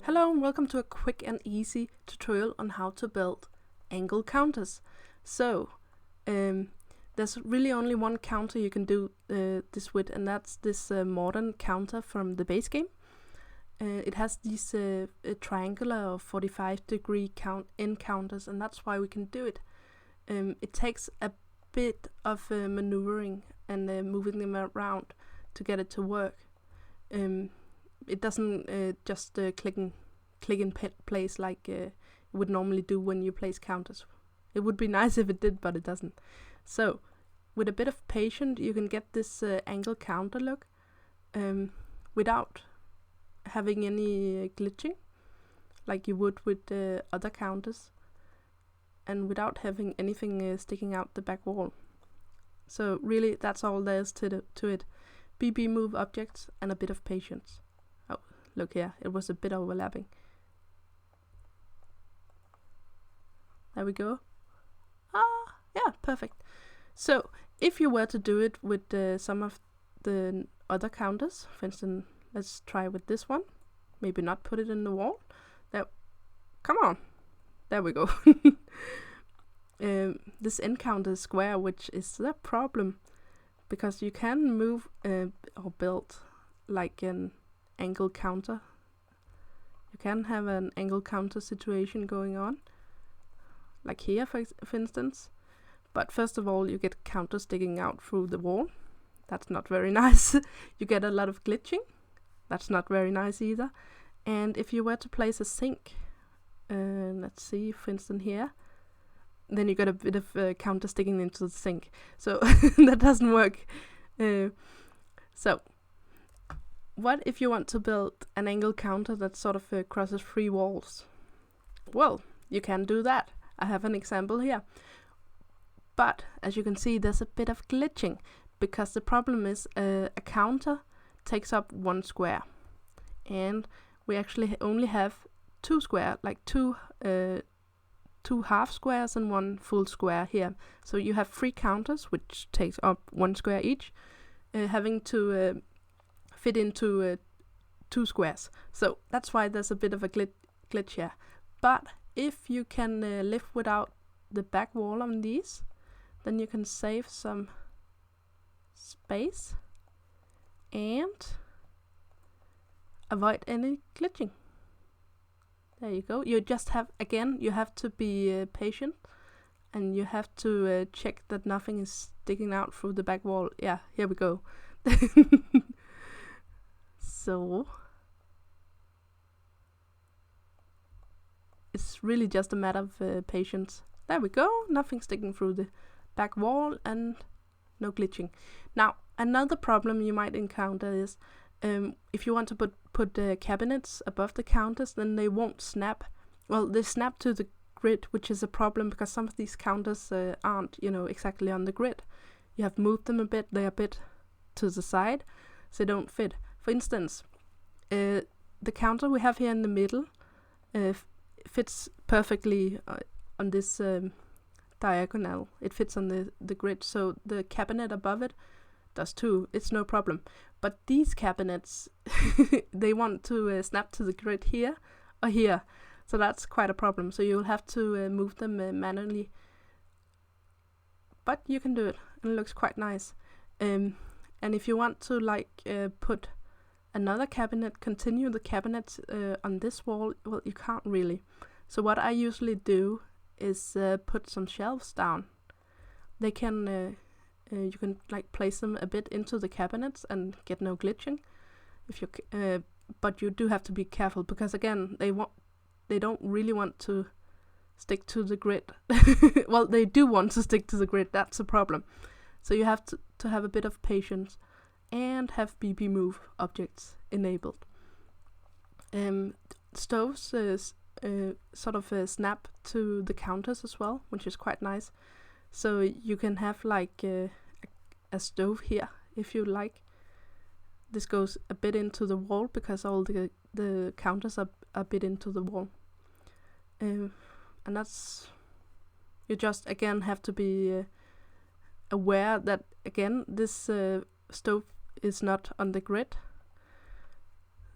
Hello and welcome to a quick and easy tutorial on how to build angle counters. So, there's really only one counter you can do this with, and that's this modern counter from the base game. It has these triangular or 45-degree end counters, and that's why we can do it. It takes a bit of maneuvering and moving them around to get it to work. It doesn't just click in place like it would normally do when you place counters. It would be nice if it did, but it doesn't. So, with a bit of patience, you can get this angle counter look without having any glitching, like you would with other counters, and without having anything sticking out the back wall. So really, that's all there is to it. bb.moveobjects and a bit of patience. Oh, look here, it was a bit overlapping. There we go. Yeah, perfect. So, if you were to do it with some of the other counters, for instance, let's try with this one. Maybe not put it in the wall. There, come on. There we go. This end counter is square, which is the problem, because you can move or build like an angle counter. You can have an angle counter situation going on, like here for instance. But first of all, you get counter sticking out through the wall. That's not very nice. You get a lot of glitching. That's not very nice either. And if you were to place a sink, let's see, for instance here, then you got a bit of counter sticking into the sink. So that doesn't work. So what if you want to build an angle counter that sort of crosses three walls? Well, you can do that. I have an example here. But as you can see, there's a bit of glitching, because the problem is a counter takes up one square, and we actually only have two square, like two half squares and one full square here. So you have three counters, which takes up one square each, having to fit into two squares. So that's why there's a bit of a glitch here. But if you can live without the back wall on these, then you can save some space and avoid any glitching. There you go. You just have, again, you have to be patient, and you have to check that nothing is sticking out through the back wall. Yeah, here we go. So it's really just a matter of patience. There we go. Nothing sticking through the back wall and no glitching. Now, another problem you might encounter is if you want to put cabinets above the counters, then they won't snap. Well, they snap to the grid, which is a problem because some of these counters aren't, exactly on the grid. You have moved them a bit; they're a bit to the side, so they don't fit. For instance, the counter we have here in the middle fits perfectly on this diagonal. It fits on the grid, so the cabinet above it does too. It's no problem. But these cabinets, they want to snap to the grid here or here, so that's quite a problem. So you'll have to move them manually, but you can do it, and it looks quite nice. And if you want to put another cabinet, continue the cabinet on this wall, well, you can't really. So what I usually do is put some shelves down. They can you can place them a bit into the cabinets and get no glitching. If you but you do have to be careful, because again, they don't really want to stick to the grid. Well, they do want to stick to the grid. That's a problem. So you have to have a bit of patience and have bb.moveobjects enabled. Stoves sort of snap to the counters as well, which is quite nice. So you can have a stove here if you like. This goes a bit into the wall because all the counters are a bit into the wall. And that's, you just again have to be aware that again this stove is not on the grid.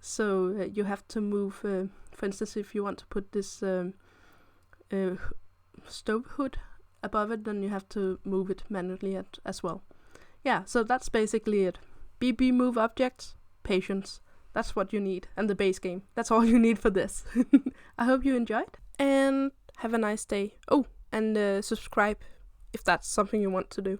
So you have to move, for instance, if you want to put this stove hood above it, then you have to move it manually as well. Yeah, so that's basically it. bb.moveobjects, patience. That's what you need. And the base game. That's all you need for this. I hope you enjoyed. And have a nice day. Oh, and subscribe if that's something you want to do.